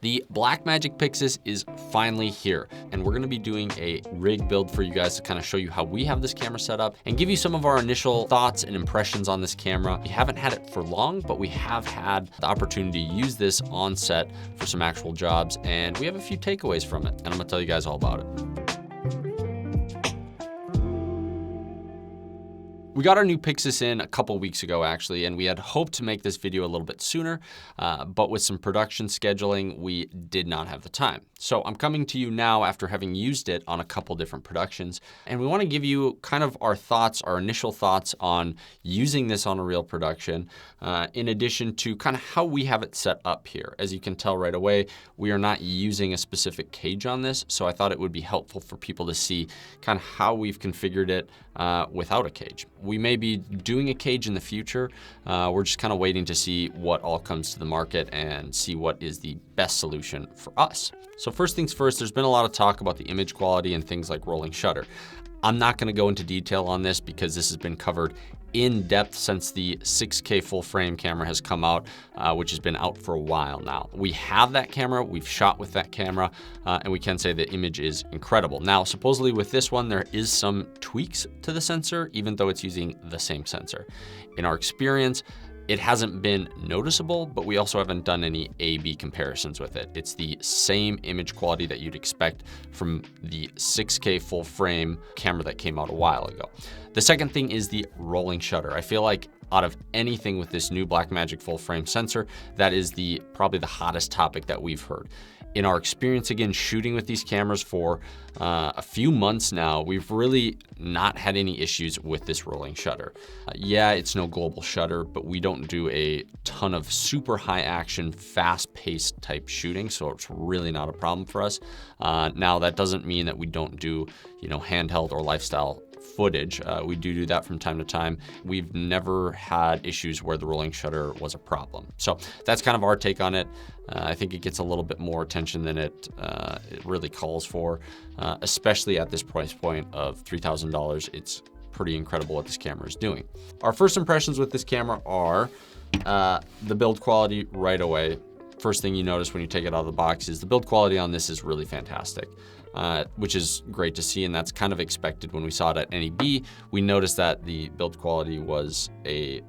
The Blackmagic PYXIS is finally here, and we're gonna be doing a rig build for you guys to kind of show you how we have this camera set up and give you some of our initial thoughts and impressions on this camera. We haven't had it for long, but we have had the opportunity to use this on set for some actual jobs, and we have a few takeaways from it, and I'm gonna tell you guys all about it. We got our new PYXIS in a couple weeks ago, actually, and we had hoped to make this video a little bit sooner, but with some production scheduling, we did not have the time. So I'm coming to you now after having used it on a couple different productions, and we want to give you kind of our thoughts, our initial thoughts on using this on a real production, in addition to kind of how we have it set up here. As you can tell right away, we are not using a specific cage on this, so I thought it would be helpful for people to see kind of how we've configured it without a cage. We may be doing a cage in the future. We're just kind of waiting to see what all comes to the market and see what is the best solution for us. So first things first, there's been a lot of talk about the image quality and things like rolling shutter. I'm not going to go into detail on this because this has been covered in depth since the 6K full frame camera has come out, which has been out for a while now. We have that camera, we've shot with that camera, and we can say the image is incredible. Now, supposedly with this one, there is some tweaks to the sensor, even though it's using the same sensor. In our experience, it hasn't been noticeable, but we also haven't done any A/B comparisons with it. It's the same image quality that you'd expect from the 6K full frame camera that came out a while ago. The second thing is the rolling shutter. I feel like out of anything with this new Blackmagic full frame sensor, that is probably the hottest topic that we've heard. In our experience, again, shooting with these cameras for a few months now, we've really not had any issues with this rolling shutter. Yeah, it's no global shutter, but we don't do a ton of super high action, fast paced type shooting, so it's really not a problem for us. Now, that doesn't mean that we don't do, handheld or lifestyle footage. We do that from time to time. We've never had issues where the rolling shutter was a problem. So that's kind of our take on it. I think it gets a little bit more attention than it really calls for, especially at this price point of $3,000. It's pretty incredible what this camera is doing. Our first impressions with this camera are the build quality right away. First thing you notice when you take it out of the box is the build quality on this is really fantastic. Which is great to see, and that's kind of expected. When we saw it at NEB, we noticed that the build quality was a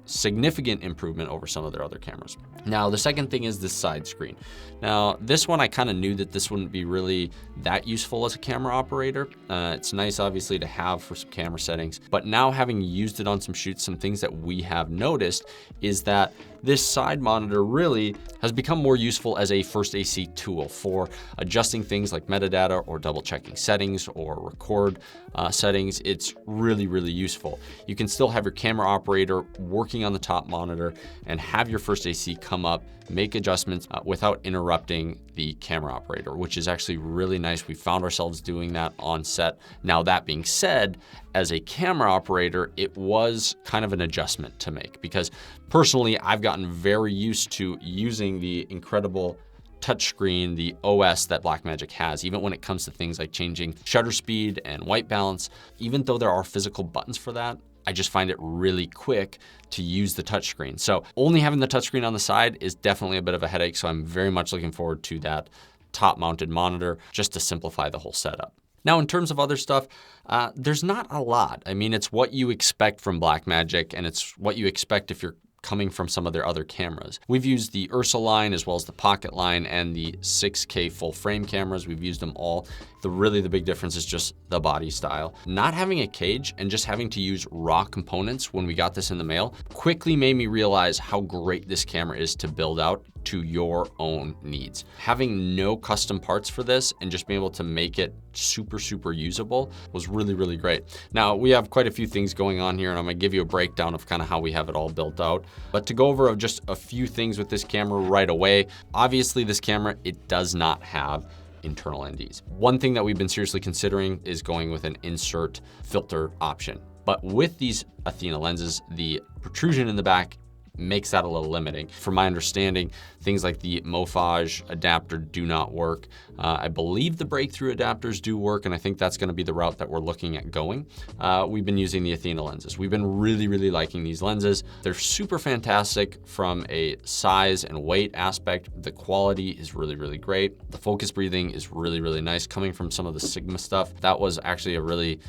significant improvement over some of their other cameras. Now, the second thing is this side screen. Now, this one, I kind of knew that this wouldn't be really that useful as a camera operator. It's nice, obviously, to have for some camera settings, but now having used it on some shoots, some things that we have noticed is that this side monitor really has become more useful as a first AC tool for adjusting things like metadata or double checking settings or record settings. It's really, really useful. You can still have your camera operator working on the top monitor and have your first AC come up, make adjustments without interrupting the camera operator, which is actually really nice. We found ourselves doing that on set. Now, that being said, as a camera operator, it was kind of an adjustment to make because personally, I've gotten very used to using the incredible touchscreen, the OS that Blackmagic has, even when it comes to things like changing shutter speed and white balance. Even though there are physical buttons for that, I just find it really quick to use the touchscreen. So only having the touchscreen on the side is definitely a bit of a headache. So I'm very much looking forward to that top mounted monitor just to simplify the whole setup. Now, in terms of other stuff, there's not a lot. I mean, it's what you expect from Blackmagic, and it's what you expect if you're coming from some of their other cameras. We've used the Ursa line as well as the Pocket line and the 6K full frame cameras. We've used them all. The big difference is just the body style. Not having a cage and just having to use raw components when we got this in the mail quickly made me realize how great this camera is to build out to your own needs. Having no custom parts for this and just being able to make it super, super usable was really, really great. Now, we have quite a few things going on here, and I'm gonna give you a breakdown of kind of how we have it all built out. But to go over just a few things with this camera right away, obviously this camera, it does not have internal NDs. One thing that we've been seriously considering is going with an insert filter option. But with these Athena lenses, the protrusion in the back makes that a little limiting. From my understanding, things like the MoFage adapter do not work. I believe the breakthrough adapters do work, and I think that's gonna be the route that we're looking at going. We've been using the Athena lenses. We've been really, really liking these lenses. They're super fantastic from a size and weight aspect. The quality is really, really great. The focus breathing is really, really nice. Coming from some of the Sigma stuff, that was actually a really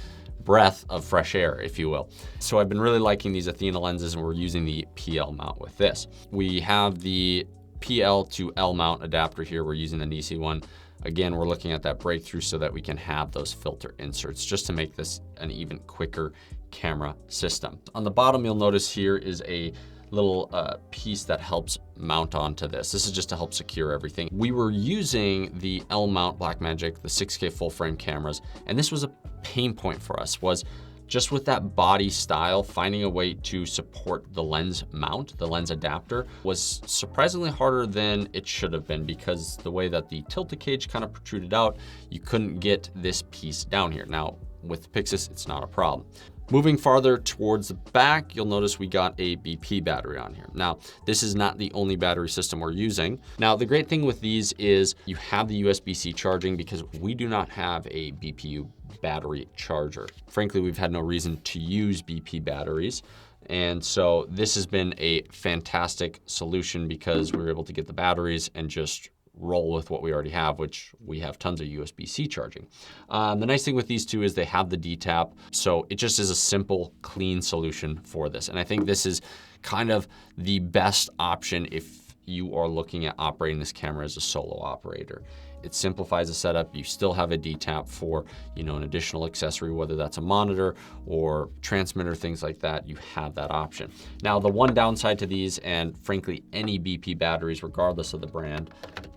breath of fresh air, if you will. So I've been really liking these Athena lenses, and we're using the PL mount with this. We have the PL to L mount adapter here. We're using the Nisi one. Again, we're looking at that breakthrough so that we can have those filter inserts just to make this an even quicker camera system. On the bottom, you'll notice here is a little piece that helps mount onto this. This is just to help secure everything. We were using the L mount Blackmagic, the 6K full frame cameras, and this was a pain point for us, was just with that body style, finding a way to support the lens mount, the lens adapter, was surprisingly harder than it should have been, because the way that the Tilta cage kind of protruded out, you couldn't get this piece down here. Now, with PYXIS, it's not a problem. Moving farther towards the back, you'll notice we got a BP battery on here. Now, this is not the only battery system we're using. Now, the great thing with these is you have the USB-C charging, because we do not have a BPU battery charger. Frankly, we've had no reason to use BP batteries. And so this has been a fantastic solution, because we were able to get the batteries and just roll with what we already have, which we have tons of USB-C charging. The nice thing with these two is they have the D-tap, so it just is a simple, clean solution for this. And I think this is kind of the best option if you are looking at operating this camera as a solo operator. It simplifies the setup. You still have a D-tap for, an additional accessory, whether that's a monitor or transmitter, things like that. You have that option. Now, the one downside to these, and frankly, any BP batteries, regardless of the brand,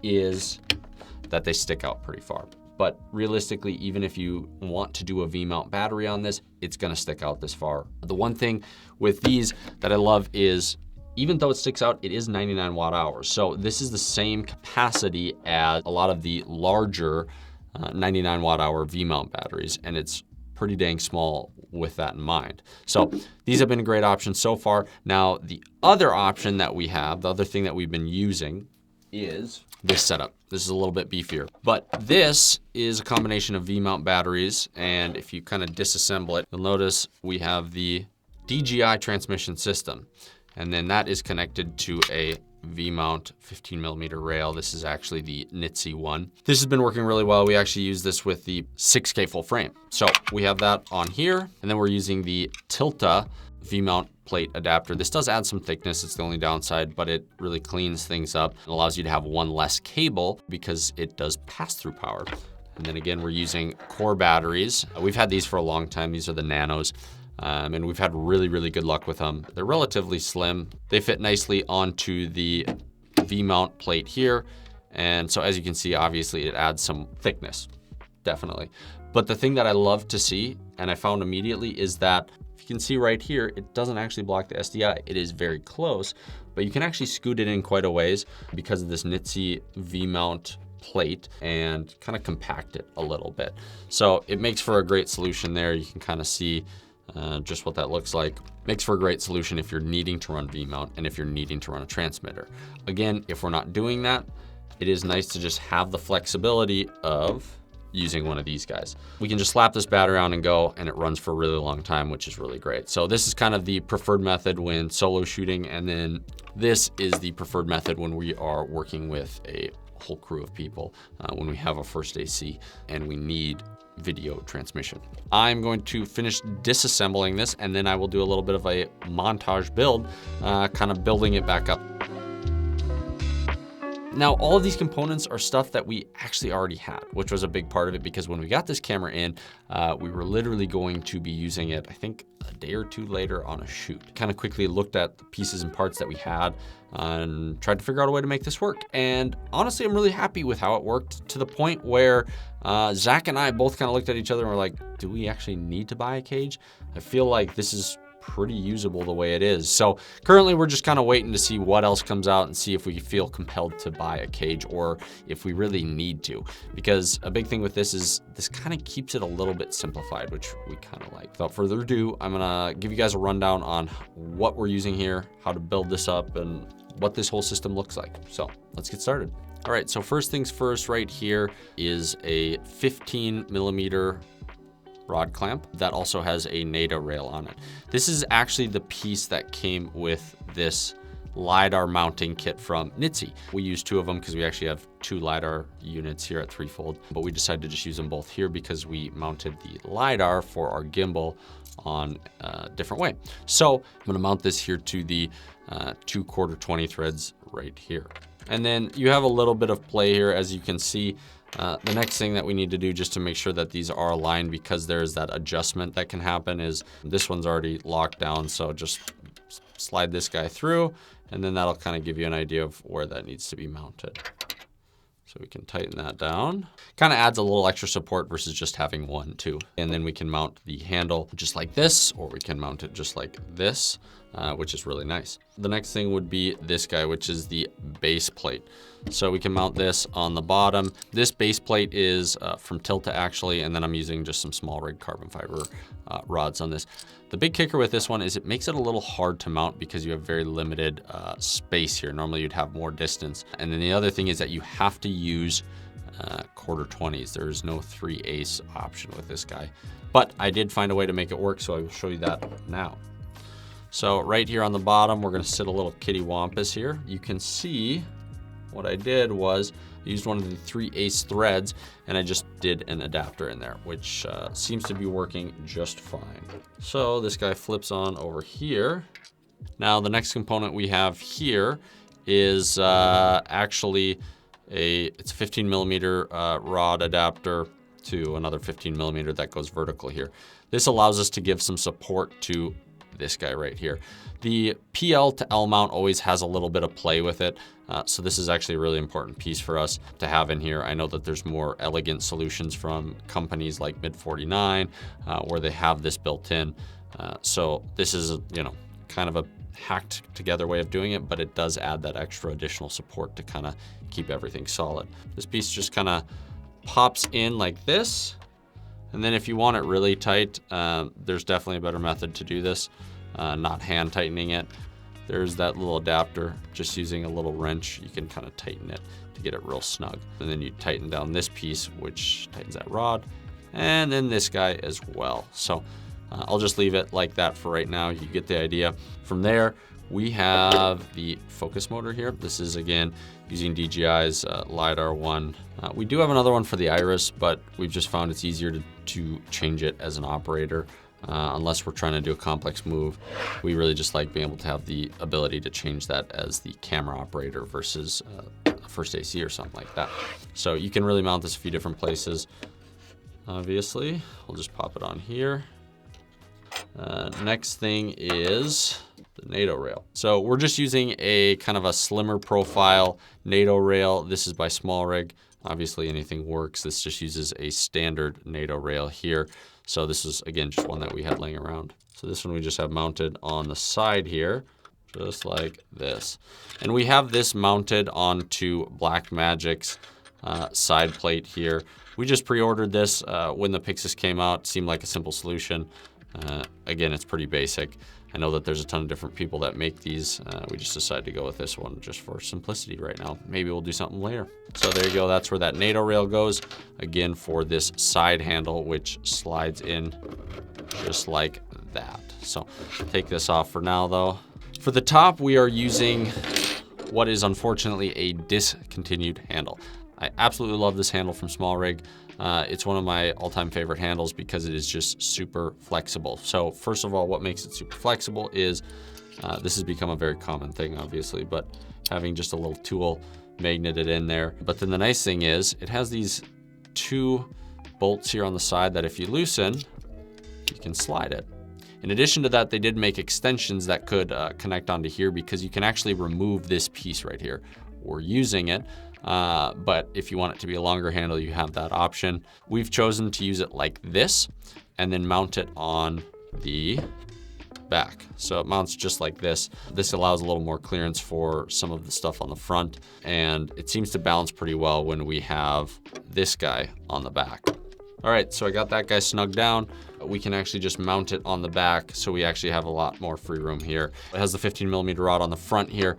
is that they stick out pretty far. But realistically, even if you want to do a V-mount battery on this, it's gonna stick out this far. The one thing with these that I love is, even though it sticks out, it is 99 watt hours. So this is the same capacity as a lot of the larger 99 watt hour V-mount batteries, and it's pretty dang small with that in mind. So these have been a great option so far. Now, the other option that we have, the other thing that we've been using, is this setup. This is a little bit beefier, but this is a combination of V-mount batteries, and if you kind of disassemble it, you'll notice we have the DJI Transmission system. And then that is connected to a V-mount 15mm rail. This is actually the Nitze one. This has been working really well. We actually use this with the 6K full frame. So we have that on here, and then we're using the Tilta V-mount plate adapter. This does add some thickness. It's the only downside, but it really cleans things up and allows you to have one less cable because it does pass-through power. And then again, we're using core batteries. We've had these for a long time. These are the Nanos. And we've had really, really good luck with them. They're relatively slim. They fit nicely onto the V-mount plate here. And so as you can see, obviously it adds some thickness, definitely. But the thing that I love to see, and I found immediately, is that if you can see right here, it doesn't actually block the SDI. It is very close, but you can actually scoot it in quite a ways because of this Nitze V-mount plate and kind of compact it a little bit. So it makes for a great solution there. You can kind of see just what that looks like. Makes for a great solution if you're needing to run V-mount and if you're needing to run a transmitter. Again, if we're not doing that, it is nice to just have the flexibility of using one of these guys. We can just slap this battery on and go, and it runs for a really long time, which is really great. So this is kind of the preferred method when solo shooting, and then this is the preferred method when we are working with a whole crew of people, when we have a first AC and we need video transmission. I'm going to finish disassembling this, and then I will do a little bit of a montage build, kind of building it back up. Now, all of these components are stuff that we actually already had, which was a big part of it, because when we got this camera in, we were literally going to be using it, I think, a day or two later on a shoot. Kind of quickly looked at the pieces and parts that we had and tried to figure out a way to make this work. And honestly, I'm really happy with how it worked, to the point where Zach and I both kind of looked at each other and were like, do we actually need to buy a cage? I feel like this is pretty usable the way it is. So currently we're just kind of waiting to see what else comes out and see if we feel compelled to buy a cage or if we really need to. Because a big thing with this is this kind of keeps it a little bit simplified, which we kind of like. Without further ado, I'm gonna give you guys a rundown on what we're using here, how to build this up, and what this whole system looks like. So let's get started. All right, so first things first, right here is a 15mm rod clamp that also has a NATO rail on it. This is actually the piece that came with this LiDAR mounting kit from Nitze. We use 2 of them because we actually have 2 LiDAR units here at Threefold, but we decided to just use them both here because we mounted the LiDAR for our gimbal on a different way. So I'm gonna mount this here to the 2 ⅛ threads right here. And then you have a little bit of play here, as you can see. The next thing that we need to do just to make sure that these are aligned, because there's that adjustment that can happen, is this one's already locked down. So just slide this guy through, and then that'll kind of give you an idea of where that needs to be mounted. So we can tighten that down. Kind of adds a little extra support versus just having one too. And then we can mount the handle just like this, or we can mount it just like this, which is really nice. The next thing would be this guy, which is the base plate. So we can mount this on the bottom. This base plate is from Tilta actually, and then I'm using just some SmallRig carbon fiber rods on this. The big kicker with this one is it makes it a little hard to mount because you have very limited space here. Normally you'd have more distance. And then the other thing is that you have to use ⅛20s. There's no 3/8 option with this guy. But I did find a way to make it work, so I will show you that now. So right here on the bottom, we're gonna sit a little kitty wampus here. You can see what I did was I used one of the 3/8 threads and I just did an adapter in there, which seems to be working just fine. So this guy flips on over here. Now the next component we have here is actually it's a 15mm rod adapter to another 15mm that goes vertical here. This allows us to give some support to this guy right here. The PL to L mount always has a little bit of play with it. So this is actually a really important piece for us to have in here. I know that there's more elegant solutions from companies like Mid49 where they have this built in. So this is, kind of a hacked together way of doing it, but it does add that extra additional support to kind of keep everything solid. This piece just kind of pops in like this. And then if you want it really tight, there's definitely a better method to do this, not hand tightening it. There's that little adapter, just using a little wrench, you can kind of tighten it to get it real snug. And then you tighten down this piece, which tightens that rod, and then this guy as well. So I'll just leave it like that for right now. You get the idea. From there, we have the focus motor here. This is, again, using DJI's LiDAR one. We do have another one for the iris, but we've just found it's easier to change it as an operator. Unless we're trying to do a complex move, we really just like being able to have the ability to change that as the camera operator versus first AC or something like that. So you can really mount this a few different places. Obviously, we'll just pop it on here. Next thing is the NATO rail. So we're just using a kind of a slimmer profile NATO rail. This is by SmallRig. Obviously anything works. This just uses a standard NATO rail here. So this is, again, just one that we had laying around. So this one we just have mounted on the side here, just like this. And we have this mounted onto Blackmagic's side plate here. We just pre-ordered this when the PYXIS came out. It seemed like a simple solution. Again, it's pretty basic. I know that there's a ton of different people that make these. We just decided to go with this one just for simplicity right now. Maybe we'll do something later. So there you go. That's where that NATO rail goes. Again, for this side handle, which slides in just like that. So take this off for now though. For the top, we are using what is unfortunately a discontinued handle. I absolutely love this handle from SmallRig. It's one of my all-time favorite handles because it is just super flexible. So first of all, what makes it super flexible is this has become a very common thing, obviously, but having just a little tool magneted in there. But then the nice thing is it has these 2 bolts here on the side that if you loosen, you can slide it. In addition to that, they did make extensions that could connect onto here because you can actually remove this piece right here. We're using it. But if you want it to be a longer handle, you have that option. We've chosen to use it like this and then mount it on the back. So it mounts just like this. This allows a little more clearance for some of the stuff on the front, and it seems to balance pretty well when we have this guy on the back. All right, so I got that guy snugged down. We can actually just mount it on the back, so we actually have a lot more free room here. It has the 15mm rod on the front here,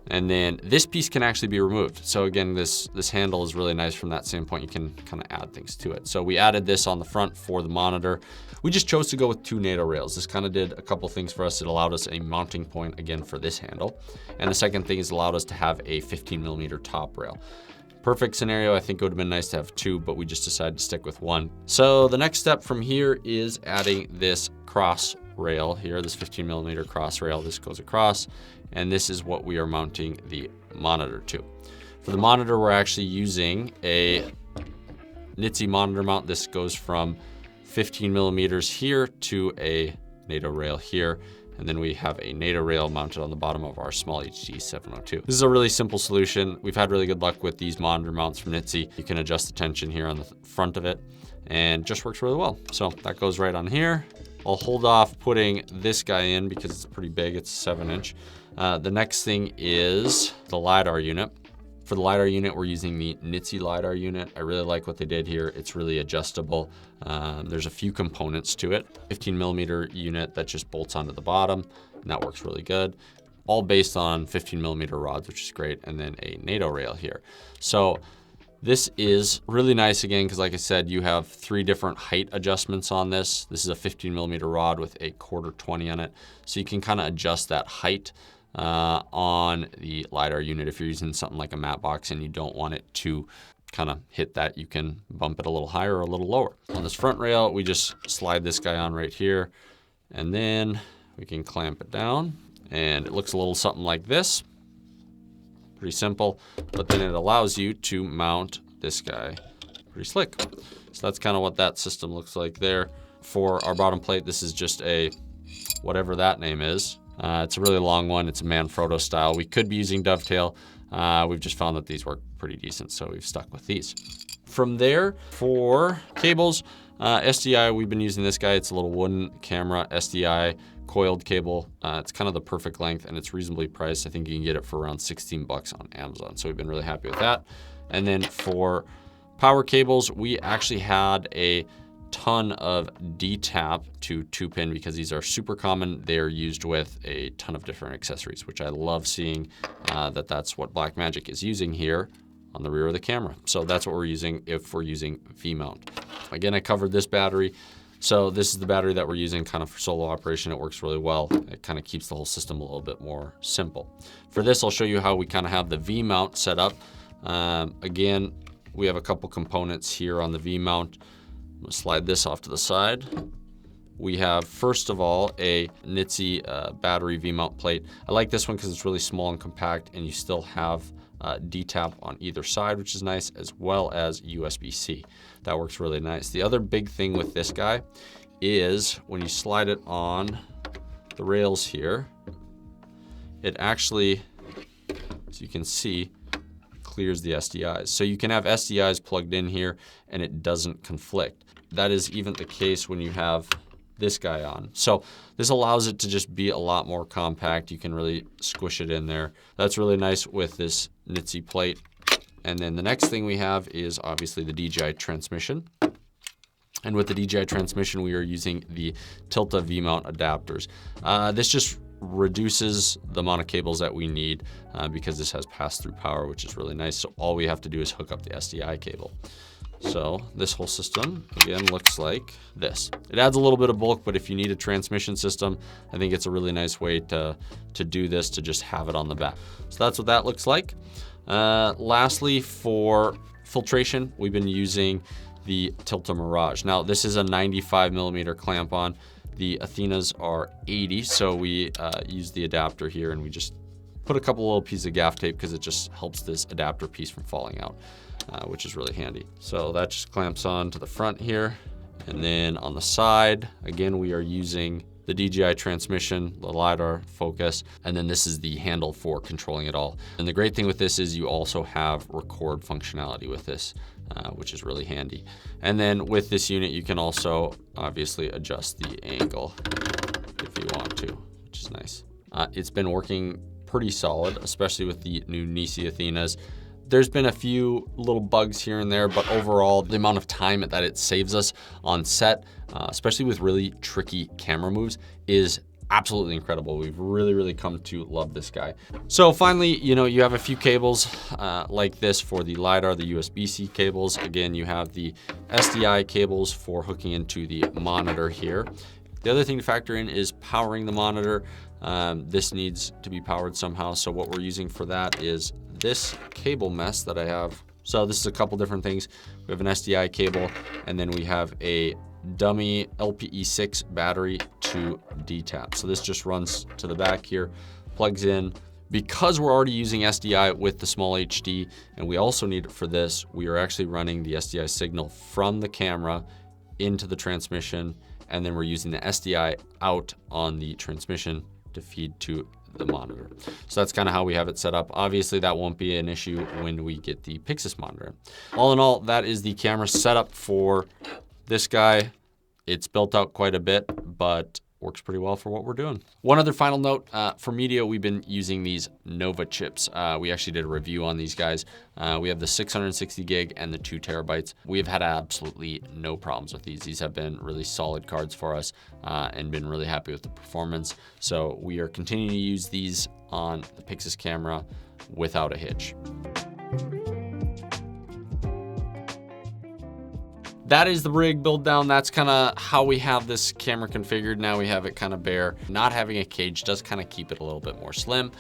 and then this piece can actually be removed. So again, this handle is really nice from that standpoint. You can kind of add things to it. So we added this on the front for the monitor. We just chose to go with 2 NATO rails. This kind of did a couple things for us. It allowed us a mounting point again for this handle. And the second thing is allowed us to have a 15mm top rail. Perfect scenario, I think it would have been nice to have 2, but we just decided to stick with 1. So the next step from here is adding this cross rail here, this 15mm cross rail. This goes across, and this is what we are mounting the monitor to. For the monitor, we're actually using a Nitze monitor mount. This goes from 15mm here to a NATO rail here. And then we have a NATO rail mounted on the bottom of our SmallRig 702. This is a really simple solution. We've had really good luck with these monitor mounts from Nitze. You can adjust the tension here on the front of it, and it just works really well. So that goes right on here. I'll hold off putting this guy in because it's pretty big. It's 7-inch. The next thing is the LiDAR unit. For the LiDAR unit, we're using the Nitze LiDAR unit. I really like what they did here. It's really adjustable. There's a few components to it. 15mm unit that just bolts onto the bottom, and that works really good. All based on 15mm rods, which is great, and then a NATO rail here. So this is really nice again, because like I said, you have 3 different height adjustments on this. This is a 15mm rod with a 1/4-20 on it. So you can kind of adjust that height on the LiDAR unit. If you're using something like a matte box and you don't want it to kind of hit that, you can bump it a little higher or a little lower. On this front rail, we just slide this guy on right here, and then we can clamp it down, and it looks a little something like this. Pretty simple, but then it allows you to mount this guy pretty slick. So that's kind of what that system looks like there. For our bottom plate, this is just a whatever that name is. It's a really long one. It's a Manfrotto style. We could be using dovetail. We've just found that these work pretty decent, so we've stuck with these. From there, for cables, SDI, we've been using this guy. It's a little wooden camera SDI coiled cable. It's kind of the perfect length, and it's reasonably priced. I think you can get it for around 16 bucks on Amazon, so we've been really happy with that. And then for power cables, we actually had a ton of D-tap to 2-pin because these are super common. They're used with a ton of different accessories, which I love seeing that's what Blackmagic is using here on the rear of the camera. So that's what we're using if we're using V-mount. Again, I covered this battery. So this is the battery that we're using kind of for solo operation. It works really well. It kind of keeps the whole system a little bit more simple. For this, I'll show you how we kind of have the V-mount set up. Again, we have a couple components here on the V-mount. I'm gonna slide this off to the side. We have, first of all, a Nitze battery V-mount plate. I like this one because it's really small and compact, and you still have D-tap on either side, which is nice, as well as USB-C. That works really nice. The other big thing with this guy is when you slide it on the rails here, it actually, as you can see, clears the SDIs. So you can have SDIs plugged in here and it doesn't conflict. That is even the case when you have this guy on. So this allows it to just be a lot more compact. You can really squish it in there. That's really nice with this Nitze plate. And then the next thing we have is obviously the DJI Transmission. And with the DJI Transmission, we are using the Tilta V-mount adapters. This just reduces the amount of cables that we need because this has pass-through power, which is really nice. So all we have to do is hook up the SDI cable. So this whole system, again, looks like this. It adds a little bit of bulk, but if you need a transmission system, I think it's a really nice way to do this, to just have it on the back. So that's what that looks like. Lastly, for filtration, we've been using the Tilta Mirage. Now, this is a 95mm clamp on. The Athenas are 80, so we use the adapter here, and we just put a couple little pieces of gaff tape because it just helps this adapter piece from falling out, which is really handy. So that just clamps on to the front here. And then on the side, again, we are using the DJI Transmission, the LiDAR focus, and then this is the handle for controlling it all. And the great thing with this is you also have record functionality with this, which is really handy. And then with this unit, you can also obviously adjust the angle if if you want to, which is nice. It's been working pretty solid, especially with the new Nisi Athenas. There's been a few little bugs here and there, but overall, the amount of time that it saves us on set, especially with really tricky camera moves, is absolutely incredible. We've really come to love this guy. So finally, you have a few cables like this for the LiDAR, the USB-C cables. Again, you have the SDI cables for hooking into the monitor here. The other thing to factor in is powering the monitor. This needs to be powered somehow. So what we're using for that is this cable mess that I have. So this is a couple different things. We have an SDI cable, and then we have a dummy LPE6 battery to DTAP. So this just runs to the back here, plugs in. Because we're already using SDI with the small HD, and we also need it for this, we are actually running the SDI signal from the camera into the transmission, and then we're using the SDI out on the transmission to feed to the monitor. So that's kind of how we have it set up. Obviously, that won't be an issue when we get the PYXIS monitor. All in all, that is the camera setup for this guy. It's built out quite a bit, but works pretty well for what we're doing. One other final note, for media, we've been using these Nova chips. We actually did a review on these guys. We have the 660 gig and the 2 terabytes. We have had absolutely no problems with these. These have been really solid cards for us and been really happy with the performance. So we are continuing to use these on the PYXIS camera without a hitch. That is the rig build down. That's kind of how we have this camera configured. Now we have it kind of bare. Not having a cage does kind of keep it a little bit more slim.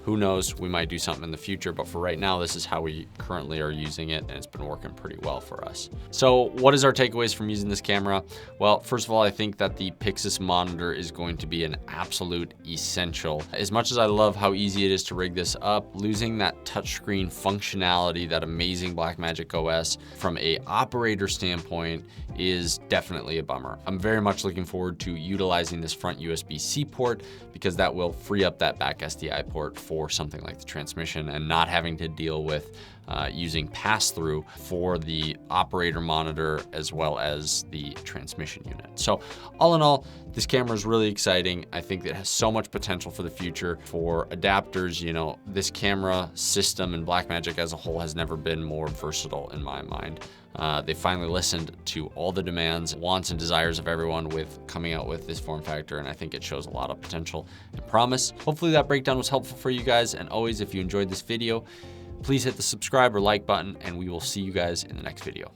Who knows, we might do something in the future, but for right now, this is how we currently are using it, and it's been working pretty well for us. So what is our takeaways from using this camera? Well, first of all, I think that the PYXIS monitor is going to be an absolute essential. As much as I love how easy it is to rig this up, losing that touchscreen functionality, that amazing Blackmagic OS from a operator standpoint is definitely a bummer. I'm very much looking forward to utilizing this front USB-C port because that will free up that back SDI port for something like the transmission and not having to deal with using pass-through for the operator monitor as well as the transmission unit. So all in all, this camera is really exciting. I think it has so much potential for the future. For adapters, this camera system and Blackmagic as a whole has never been more versatile in my mind. They finally listened to all the demands, wants, and desires of everyone with coming out with this form factor, and I think it shows a lot of potential and promise. Hopefully that breakdown was helpful for you guys, and always, if you enjoyed this video, please hit the subscribe or like button, and we will see you guys in the next video.